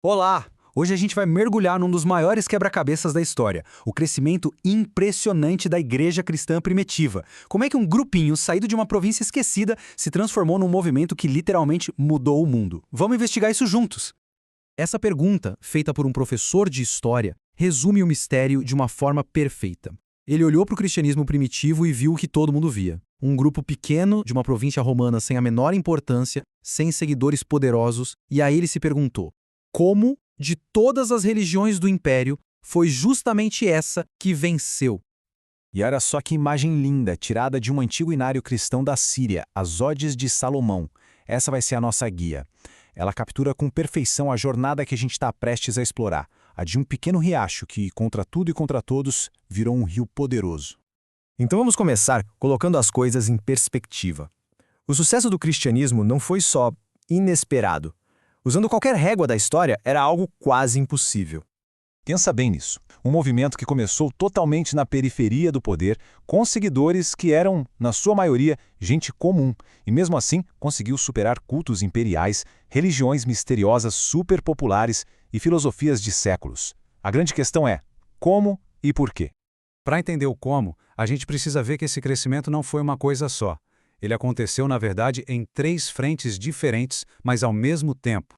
Olá! Hoje a gente vai mergulhar num dos maiores quebra-cabeças da história, o crescimento impressionante da Igreja Cristã Primitiva. Como é que um grupinho saído de uma província esquecida se transformou num movimento que literalmente mudou o mundo? Vamos investigar isso juntos! Essa pergunta, feita por um professor de história, resume o mistério de uma forma perfeita. Ele olhou para o cristianismo primitivo e viu o que todo mundo via. Um grupo pequeno de uma província romana sem a menor importância, sem seguidores poderosos, e aí ele se perguntou: como, de todas as religiões do Império, foi justamente essa que venceu? E olha só que imagem linda, tirada de um antigo inário cristão da Síria, as Odes de Salomão. Essa vai ser a nossa guia. Ela captura com perfeição a jornada que a gente está prestes a explorar, a de um pequeno riacho que, contra tudo e contra todos, virou um rio poderoso. Então vamos começar colocando as coisas em perspectiva. O sucesso do cristianismo não foi só inesperado. Usando qualquer régua da história, era algo quase impossível. Pensa bem nisso. Um movimento que começou totalmente na periferia do poder, com seguidores que eram, na sua maioria, gente comum, e mesmo assim conseguiu superar cultos imperiais, religiões misteriosas superpopulares e filosofias de séculos. A grande questão é: como e por quê? Para entender o como, a gente precisa ver que esse crescimento não foi uma coisa só. Ele aconteceu, na verdade, em 3 frentes diferentes, mas ao mesmo tempo.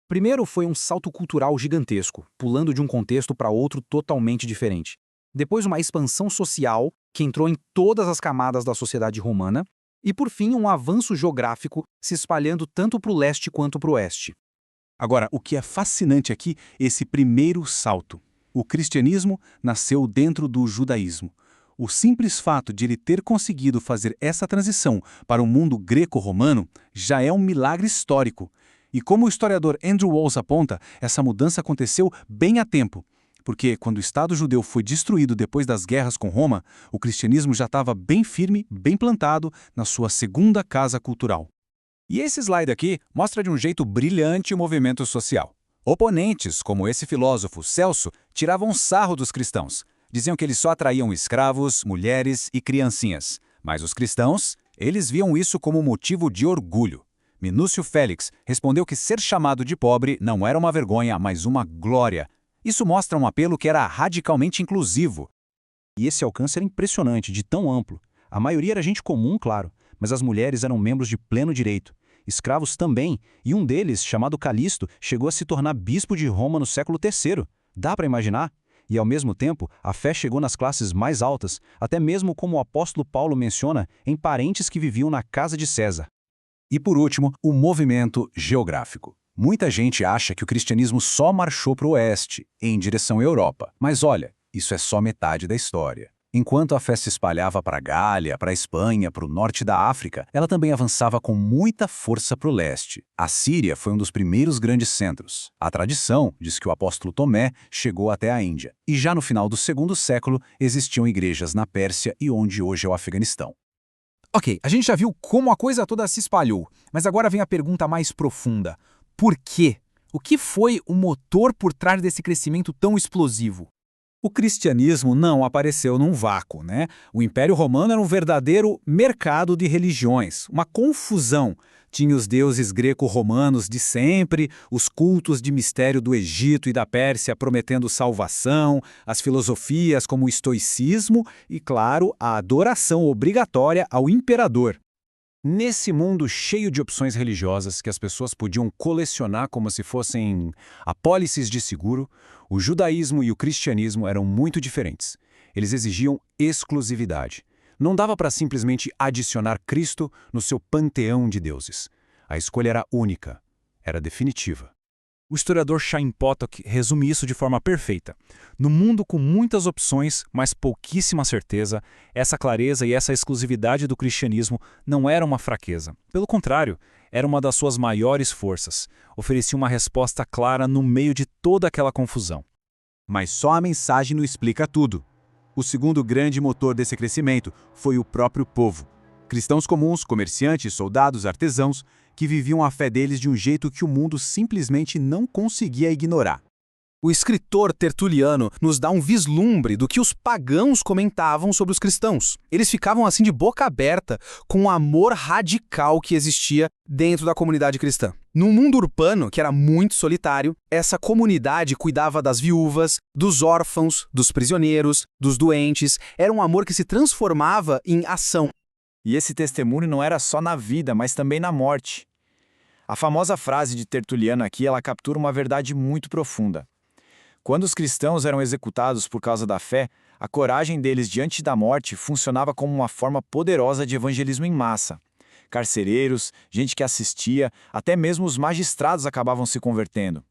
Primeiro foi um salto cultural gigantesco, pulando de um contexto para outro totalmente diferente. Depois uma expansão social, que entrou em todas as camadas da sociedade romana. E por fim um avanço geográfico, se espalhando tanto para o leste quanto para o oeste. Agora, o que é fascinante aqui é esse primeiro salto. O cristianismo nasceu dentro do judaísmo. O simples fato de ele ter conseguido fazer essa transição para o mundo greco-romano já é um milagre histórico. E como o historiador Andrew Walls aponta, essa mudança aconteceu bem a tempo, porque quando o Estado judeu foi destruído depois das guerras com Roma, o cristianismo já estava bem firme, bem plantado na sua segunda casa cultural. E esse slide aqui mostra de um jeito brilhante o movimento social. Oponentes, como esse filósofo Celso, tiravam sarro dos cristãos. Diziam que eles só atraíam escravos, mulheres e criancinhas. Mas os cristãos, eles viam isso como motivo de orgulho. Minúcio Félix respondeu que ser chamado de pobre não era uma vergonha, mas uma glória. Isso mostra um apelo que era radicalmente inclusivo. E esse alcance era impressionante, de tão amplo. A maioria era gente comum, claro, mas as mulheres eram membros de pleno direito. Escravos também, e um deles, chamado Calixto, chegou a se tornar bispo de Roma no século III. Dá para imaginar? E ao mesmo tempo, a fé chegou nas classes mais altas, até mesmo como o apóstolo Paulo menciona, em parentes que viviam na casa de César. E por último, o movimento geográfico. Muita gente acha que o cristianismo só marchou para o oeste, em direção à Europa. Mas olha, isso é só metade da história. Enquanto a fé se espalhava para a Gália, para a Espanha, para o norte da África, ela também avançava com muita força para o leste. A Síria foi um dos primeiros grandes centros. A tradição diz que o apóstolo Tomé chegou até a Índia. E já no final do segundo século, existiam igrejas na Pérsia e onde hoje é o Afeganistão. Ok, a gente já viu como a coisa toda se espalhou, mas agora vem a pergunta mais profunda. Por quê? O que foi o motor por trás desse crescimento tão explosivo? O cristianismo não apareceu num vácuo, né? O Império Romano era um verdadeiro mercado de religiões, uma confusão. Tinha os deuses greco-romanos de sempre, os cultos de mistério do Egito e da Pérsia prometendo salvação, as filosofias como o estoicismo e, claro, a adoração obrigatória ao imperador. Nesse mundo cheio de opções religiosas que as pessoas podiam colecionar como se fossem apólices de seguro, o judaísmo e o cristianismo eram muito diferentes. Eles exigiam exclusividade. Não dava para simplesmente adicionar Cristo no seu panteão de deuses. A escolha era única, era definitiva. O historiador Chaim Potok resume isso de forma perfeita. No mundo com muitas opções, mas pouquíssima certeza, essa clareza e essa exclusividade do cristianismo não era uma fraqueza. Pelo contrário, era uma das suas maiores forças. Oferecia uma resposta clara no meio de toda aquela confusão. Mas só a mensagem não explica tudo. O segundo grande motor desse crescimento foi o próprio povo. Cristãos comuns, comerciantes, soldados, artesãos, que viviam a fé deles de um jeito que o mundo simplesmente não conseguia ignorar. O escritor Tertuliano nos dá um vislumbre do que os pagãos comentavam sobre os cristãos. Eles ficavam assim de boca aberta com o amor radical que existia dentro da comunidade cristã. No mundo urbano, que era muito solitário, essa comunidade cuidava das viúvas, dos órfãos, dos prisioneiros, dos doentes. Era um amor que se transformava em ação. E esse testemunho não era só na vida, mas também na morte. A famosa frase de Tertuliano aqui, ela captura uma verdade muito profunda. Quando os cristãos eram executados por causa da fé, a coragem deles diante da morte funcionava como uma forma poderosa de evangelismo em massa. Carcereiros, gente que assistia, até mesmo os magistrados acabavam se convertendo.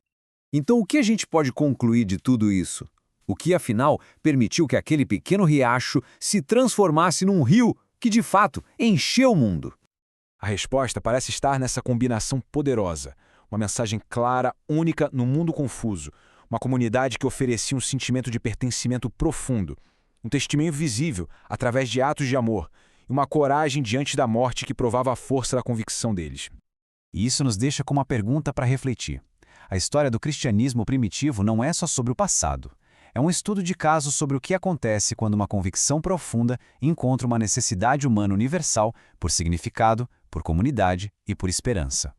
Então, o que a gente pode concluir de tudo isso? O que, afinal, permitiu que aquele pequeno riacho se transformasse num rio que, de fato, encheu o mundo? A resposta parece estar nessa combinação poderosa. Uma mensagem clara, única no mundo confuso. Uma comunidade que oferecia um sentimento de pertencimento profundo. Um testemunho visível, através de atos de amor. E uma coragem diante da morte que provava a força da convicção deles. E isso nos deixa com uma pergunta para refletir. A história do cristianismo primitivo não é só sobre o passado. É um estudo de caso sobre o que acontece quando uma convicção profunda encontra uma necessidade humana universal por significado, por comunidade e por esperança.